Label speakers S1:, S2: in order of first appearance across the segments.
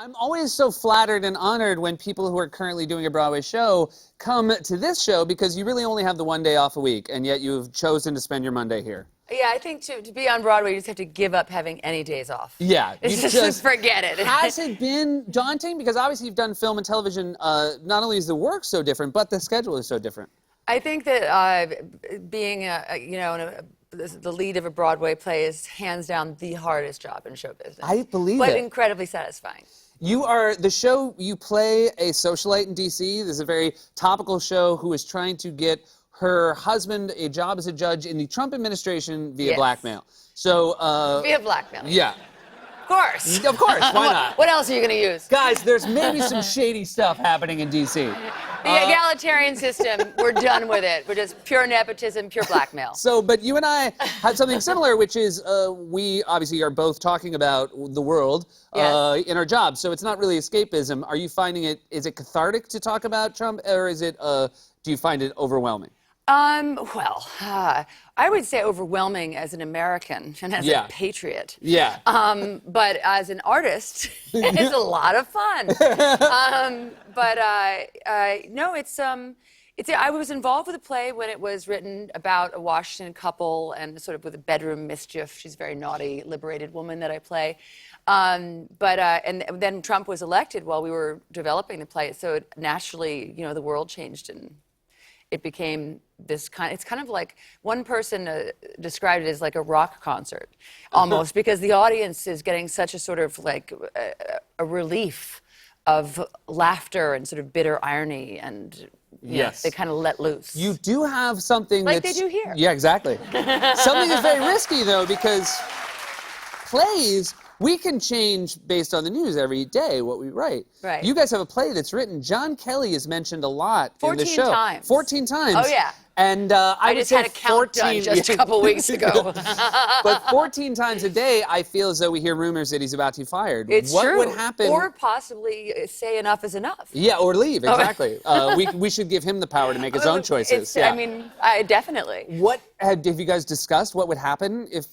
S1: I'm always so flattered and honored when people who are currently doing a Broadway show come to this show because you really only have the one day off a week, and yet you've chosen to spend your Monday here.
S2: Yeah, I think to be on Broadway, you just have to give up having any days off.
S1: Yeah.
S2: You just forget it.
S1: Has it been daunting? Because obviously you've done film and television. Not only is the work so different, but the schedule is so different.
S2: I think that being the lead of a Broadway play is hands down the hardest job in show business.
S1: I believe it.
S2: But incredibly satisfying.
S1: You are, the show, you play a socialite in D.C. This is a very topical show who is trying to get her husband a job as a judge in the Trump administration via blackmail. So,
S2: via blackmail.
S1: Yeah.
S2: Of course.
S1: Of course, why not?
S2: What else are you going to use?
S1: Guys, there's maybe some shady stuff happening in D.C.
S2: The egalitarian system, we're done with it. We're just pure nepotism, pure blackmail.
S1: So, but you and I had something similar, which is we obviously are both talking about the world in our jobs. So it's not really escapism. Are you finding it, is it cathartic to talk about Trump, or is it, do you find it overwhelming?
S2: Well, I would say overwhelming as an American and as a patriot.
S1: Yeah.
S2: But as an artist, it's a lot of fun. No, it's I was involved with a play when it was written about a Washington couple and sort of with a bedroom mischief. She's a very naughty, liberated woman that I play. And then Trump was elected while we were developing the play. So it naturally, the world changed and it became this it's kind of like, one person described it as like a rock concert, almost, because the audience is getting such a sort of like a relief of laughter and sort of bitter irony, and they kind of let loose.
S1: You do have something
S2: like they do here.
S1: Yeah, exactly. Something that's very risky, though, because plays, we can change based on the news every day what we write.
S2: Right.
S1: You guys have a play that's written. John Kelly is mentioned a lot in the show.
S2: 14 times.
S1: 14 times.
S2: Oh, yeah.
S1: And I
S2: just had a count done just a couple weeks ago.
S1: But 14 times a day, I feel as though we hear rumors that he's about to be fired.
S2: It's
S1: what
S2: true.
S1: would happen?
S2: Or possibly say enough is enough.
S1: Yeah, or leave, exactly. We should give him the power to make his own choices.
S2: I mean, definitely.
S1: What have you guys discussed? What would happen if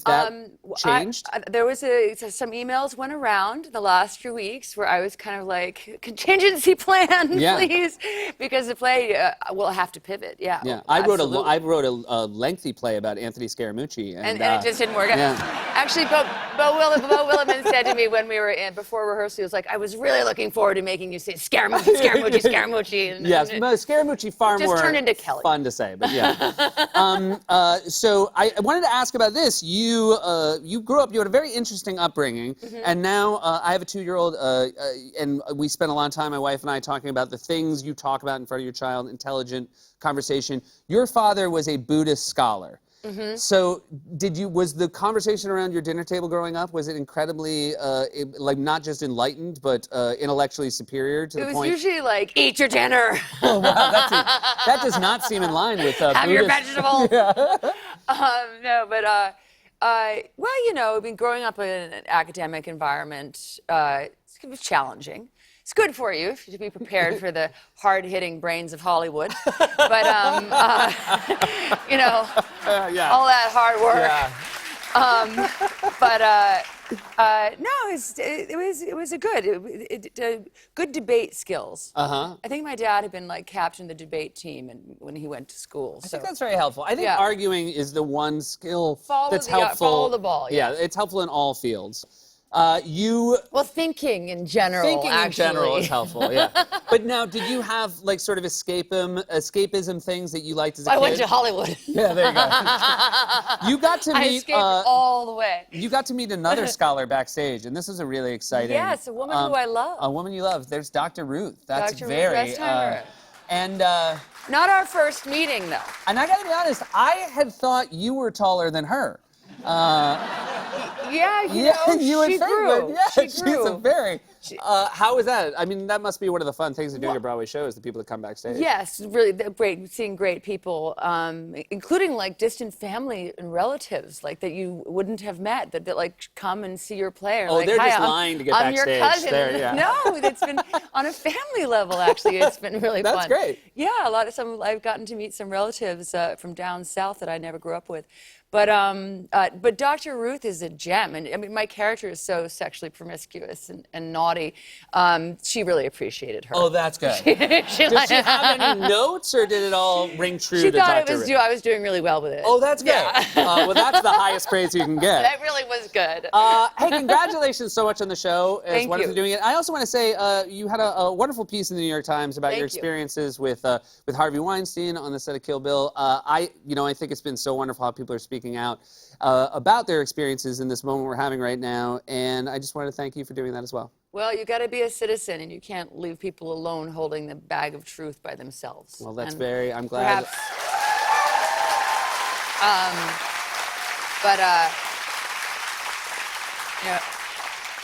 S1: that changed?
S2: There was some emails went around the last few weeks where I was kind of like, contingency plan, please, because the play will have have to pivot.
S1: Yeah, I wrote a lengthy play about Anthony Scaramucci,
S2: and it just didn't work out. Actually, Bo Willimon said to me when we were before rehearsal, he was like, I was really looking forward to making you say Scaramucci, Scaramucci, Scaramucci. And,
S1: yes, Scaramucci far more
S2: turned into Kelly.
S1: Fun to say, but yeah. So I wanted to ask about this. You grew up, you had a very interesting upbringing, and now I have a 2-year-old, and we spent a lot of time, my wife and I, talking about the things you talk about in front of your child, intelligent conversation. Your father was a Buddhist scholar. So was the conversation around your dinner table growing up, was it incredibly, like, not just enlightened, but intellectually superior to the point?
S2: It was usually like, eat your dinner.
S1: Oh, wow, that does not seem in line with
S2: Have
S1: Buddhist.
S2: your vegetables. No, but, well, I mean, growing up in an academic environment, it's challenging. It's good for you to be prepared for the hard-hitting brains of Hollywood. But, all that hard work. No, it was a good debate skills. I think my dad had been like captain of the debate team when he went to school.
S1: I think that's very helpful. I think arguing is the one skill that's helpful.
S2: Follow the ball.
S1: Yeah, it's helpful in all fields. Well,
S2: thinking in general.
S1: Thinking in general is helpful. Yeah. But now, did you have like sort of escapism things that you liked as a kid?
S2: I went to Hollywood.
S1: Yeah, there you go. You got to meet.
S2: I escaped all the way.
S1: You got to meet another scholar backstage, and this is a really exciting.
S2: Yes, a woman who I love.
S1: A woman you love. There's Dr. Ruth. That's
S2: Dr.
S1: very.
S2: Ruth Restheimer.
S1: And.
S2: Not our first meeting, though.
S1: And I gotta be honest, I had thought you were taller than her.
S2: Yeah, she grew.
S1: She's a very. How is that? I mean, that must be one of the fun things of doing a Broadway show is the people that come backstage.
S2: Yes, really great. Seeing great people, including like distant family and relatives, like that you wouldn't have met, that like come and see your play.
S1: Oh,
S2: like,
S1: they're just lying to get
S2: I'm
S1: backstage.
S2: your cousin.
S1: There, yeah.
S2: No, it's been on a family level. Actually, it's been really fun.
S1: That's great.
S2: Yeah, I've gotten to meet some relatives from down south that I never grew up with. But Dr. Ruth is a gem, and I mean, my character is so sexually promiscuous and naughty. naughty. She really appreciated her.
S1: Oh, that's good.
S2: She
S1: Did she have any notes, or did it all ring true
S2: She
S1: to
S2: thought
S1: Dr. Rick?
S2: I was doing really well with it.
S1: Oh, that's good.
S2: Yeah.
S1: Well, that's the highest praise you can get.
S2: That really was good.
S1: Hey, congratulations so much on the show. It's
S2: Thank
S1: wonderful
S2: you.
S1: doing it. I also want to say you had a wonderful piece in the New York Times about
S2: Thank
S1: your
S2: you.
S1: experiences with Harvey Weinstein on the set of Kill Bill. I think it's been so wonderful how people are speaking out about their experiences in this moment we're having right now, and I just wanted to thank you for doing that as well.
S2: Well, you got to be a citizen, and you can't leave people alone holding the bag of truth by themselves.
S1: Well, that's
S2: And
S1: I'm glad.
S2: perhaps.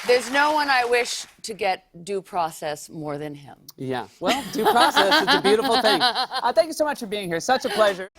S2: There's no one I wish to get due process more than him.
S1: Yeah. Well, due process, it's a beautiful thing. Thank you so much for being here. Such a pleasure.